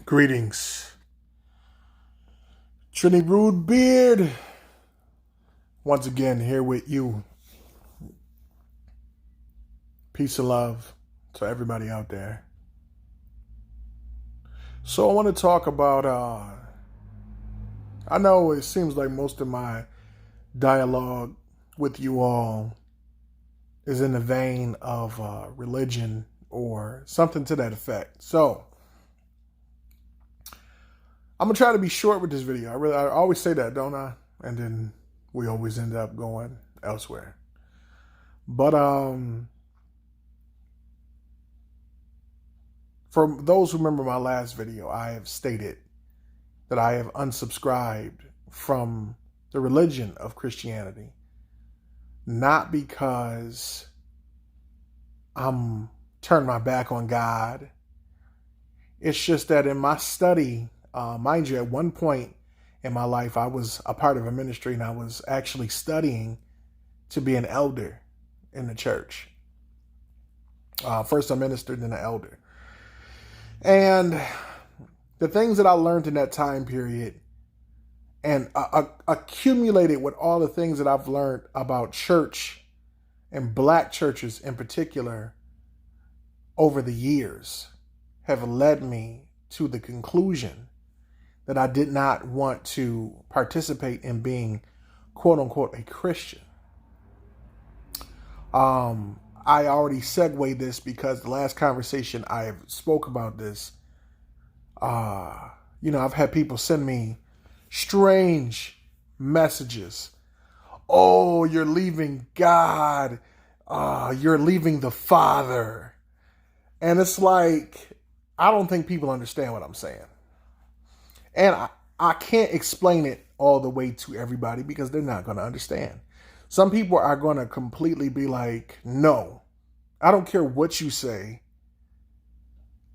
Greetings. Trinity Brood Beard. Once again, here with you. Peace and love to everybody out there. So I want to talk about, I know it seems like most of my dialogue with you all is in the vein of religion or something to that effect. So I'm going to try to be short with this video. I always say that, don't I? And then we always end up going elsewhere. But for those who remember my last video, I have stated that I have unsubscribed from the religion of Christianity. Not because I'm turning my back on God. It's just that in my study, mind you, at one point in my life, I was a part of a ministry and I was actually studying to be an elder in the church. First a minister, then an elder. And the things that I learned in that time period and accumulated with all the things that I've learned about church and black churches in particular over the years have led me to the conclusion that I did not want to participate in being, quote unquote, a Christian. I already segued this because the last conversation I spoke about this, I've had people send me strange messages. Oh, you're leaving God. You're leaving the Father. And it's like, I don't think people understand what I'm saying. And I can't explain it all the way to everybody because they're not going to understand. Some people are going to completely be like, no, I don't care what you say.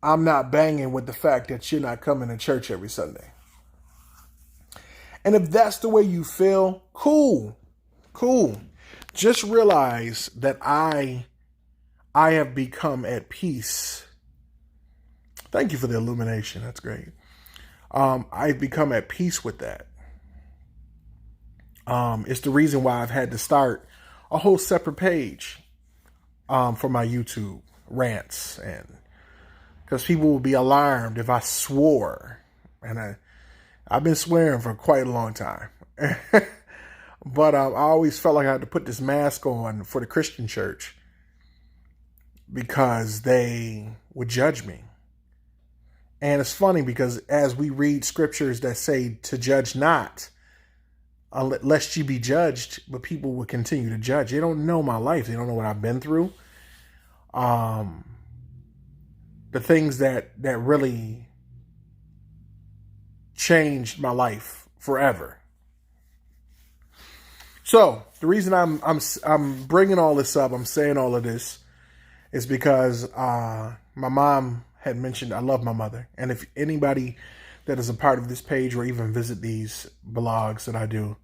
I'm not banging with the fact that you're not coming to church every Sunday. And if that's the way you feel, cool. Just realize that I have become at peace. Thank you for the illumination. That's great. I've become at peace with that. It's the reason why I've had to start a whole separate page for my YouTube rants, and because people will be alarmed if I swore, and I've been swearing for quite a long time. But I always felt like I had to put this mask on for the Christian church because they would judge me. And it's funny because as we read scriptures that say to judge not, lest you be judged, but people will continue to judge. They don't know my life. They don't know what I've been through. The things that really changed my life forever. So the reason I'm bringing all this up, I'm saying all of this, is because my mom had mentioned I love my mother, and if anybody that is a part of this page or even visit these blogs that I do,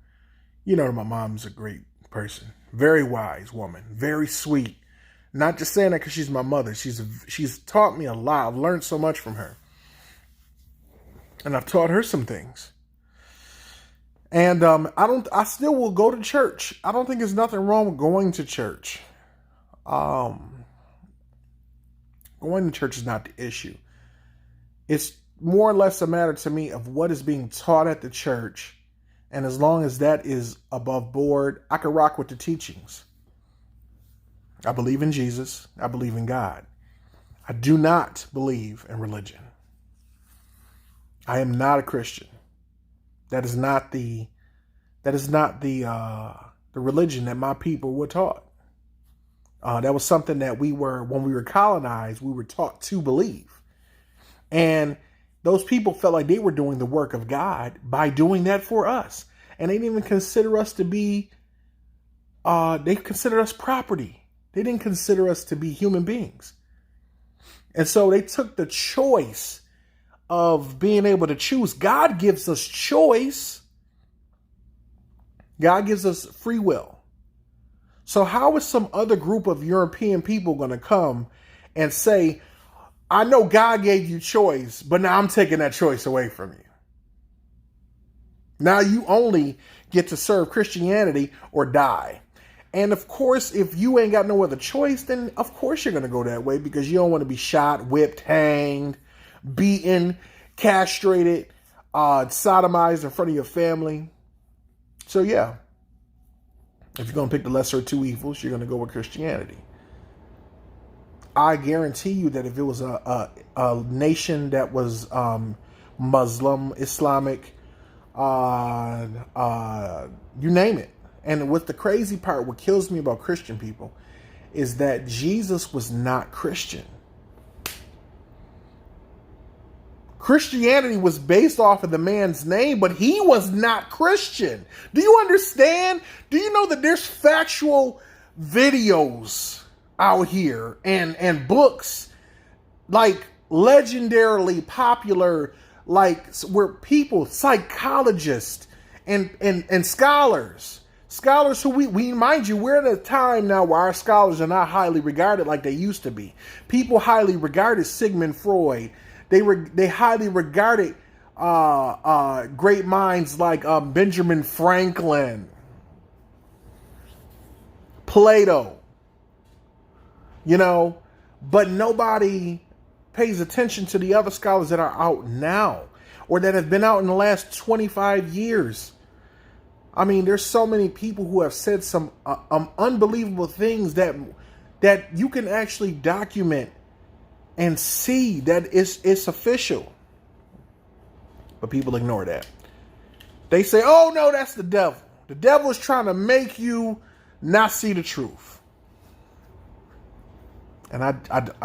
you know my mom's a great person, very wise woman, very sweet. Not just saying that because she's my mother. She's taught me a lot. I've learned so much from her, and I've taught her some things. And I still will go to church. I don't think there's nothing wrong with going to church. Going to church is not the issue. It's more or less a matter to me of what is being taught at the church. And as long as that is above board, I can rock with the teachings. I believe in Jesus. I believe in God. I do not believe in religion. I am not a Christian. That is not the religion that my people were taught. That was something that when we were colonized, we were taught to believe. And those people felt like they were doing the work of God by doing that for us. And they didn't even consider us to be, they considered us property. They didn't consider us to be human beings. And so they took the choice of being able to choose. God gives us choice. God gives us free will. So how is some other group of European people going to come and say, I know God gave you choice, but now I'm taking that choice away from you. Now you only get to serve Christianity or die. And of course, if you ain't got no other choice, then of course you're going to go that way because you don't want to be shot, whipped, hanged, beaten, castrated, sodomized in front of your family. So yeah, if you're going to pick the lesser of two evils, you're going to go with Christianity. I guarantee you that if it was a nation that was Muslim, Islamic, you name it. And what the crazy part, what kills me about Christian people, is that Jesus was not Christian. Christianity was based off of the man's name, but he was not Christian. Do you understand? Do you know that there's factual videos out here and books like legendarily popular, like where people, psychologists and scholars who we mind you, we're at a time now where our scholars are not highly regarded like they used to be. People highly regarded Sigmund Freud. They highly regarded great minds like Benjamin Franklin, Plato. You know, but nobody pays attention to the other scholars that are out now or that have been out in the last 25 years. I mean, there's so many people who have said some unbelievable things that you can actually document and see that it's official. But people ignore that. They say, oh, no, that's the devil. The devil is trying to make you not see the truth. And I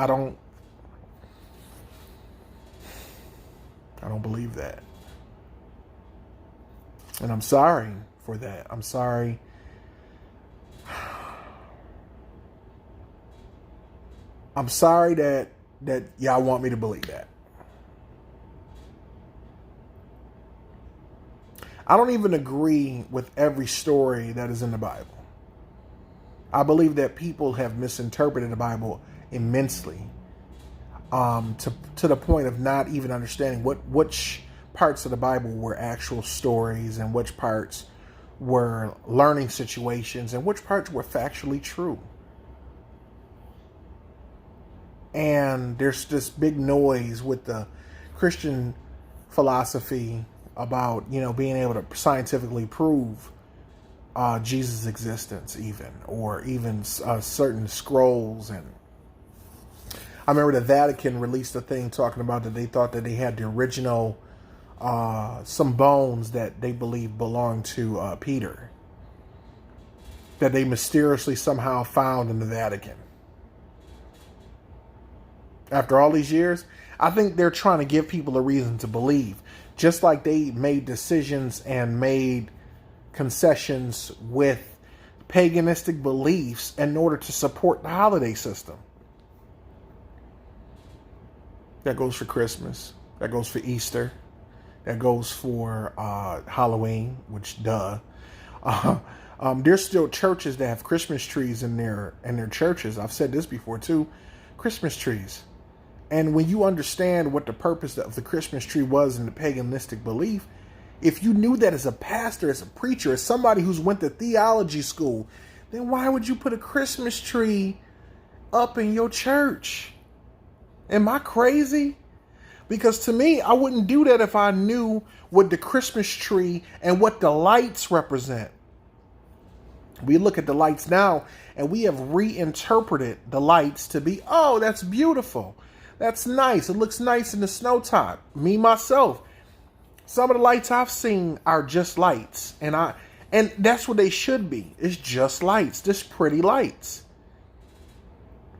don't believe that. And I'm sorry for that. I'm sorry. I'm sorry that y'all want me to believe that. I don't even agree with every story that is in the Bible. I believe that people have misinterpreted the Bible immensely, to the point of not even understanding which parts of the Bible were actual stories and which parts were learning situations and which parts were factually true. And there's this big noise with the Christian philosophy about, being able to scientifically prove Jesus' existence or even certain scrolls. And I remember the Vatican released a thing talking about that they thought that they had the original, some bones that they believe belonged to Peter, that they mysteriously somehow found in the Vatican. After all these years, I think they're trying to give people a reason to believe, just like they made decisions and made concessions with paganistic beliefs in order to support the holiday system. That goes for Christmas. That goes for Easter. That goes for Halloween, which duh. There's still churches that have Christmas trees in their churches. I've said this before too. Christmas trees. And when you understand what the purpose of the Christmas tree was in the paganistic belief, if you knew that as a pastor, as a preacher, as somebody who's went to theology school, then why would you put a Christmas tree up in your church? Am I crazy? Because to me, I wouldn't do that if I knew what the Christmas tree and what the lights represent. We look at the lights now and we have reinterpreted the lights to be, oh, that's beautiful. That's nice. It looks nice in the snow time. Me, myself. Some of the lights I've seen are just lights. And that's what they should be. It's just lights. Just pretty lights.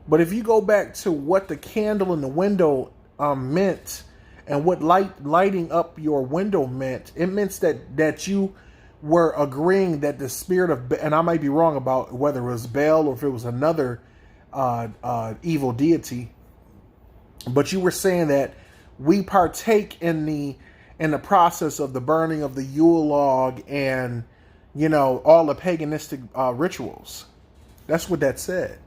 But if you go back to what the candle in the window meant and what lighting up your window meant, it meant that you were agreeing that the spirit of, and I might be wrong about whether it was Baal or if it was another evil deity, but you were saying that we partake in the process of the burning of the Yule log and, all the paganistic rituals. That's what that said.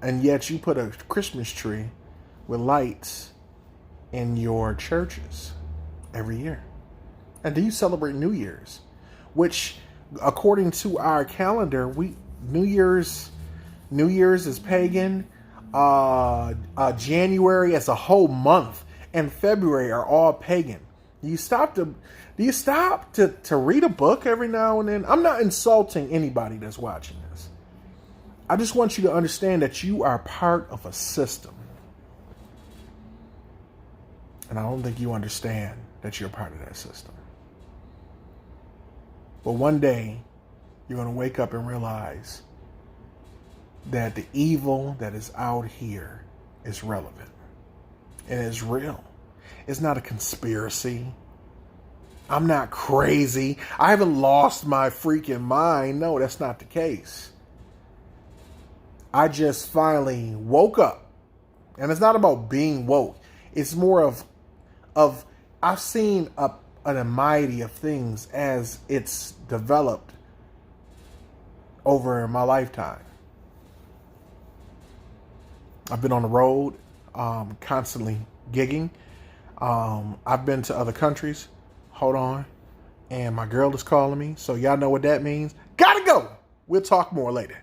And yet you put a Christmas tree with lights in your churches every year. And do you celebrate New Year's? Which, according to our calendar, New Year's is pagan. January as a whole month and February are all pagan. Do you stop to read a book every now and then? I'm not insulting anybody that's watching this. I just want you to understand that you are part of a system. And I don't think you understand that you're part of that system. But one day, you're going to wake up and realize that the evil that is out here is relevant. And it's real. It's not a conspiracy. I'm not crazy. I haven't lost my freaking mind. No, that's not the case. I just finally woke up. And it's not about being woke. It's more of I've seen an almighty of things as it's developed over my lifetime. I've been on the road, constantly gigging. I've been to other countries. Hold on. And my girl is calling me. So y'all know what that means. Gotta go. We'll talk more later.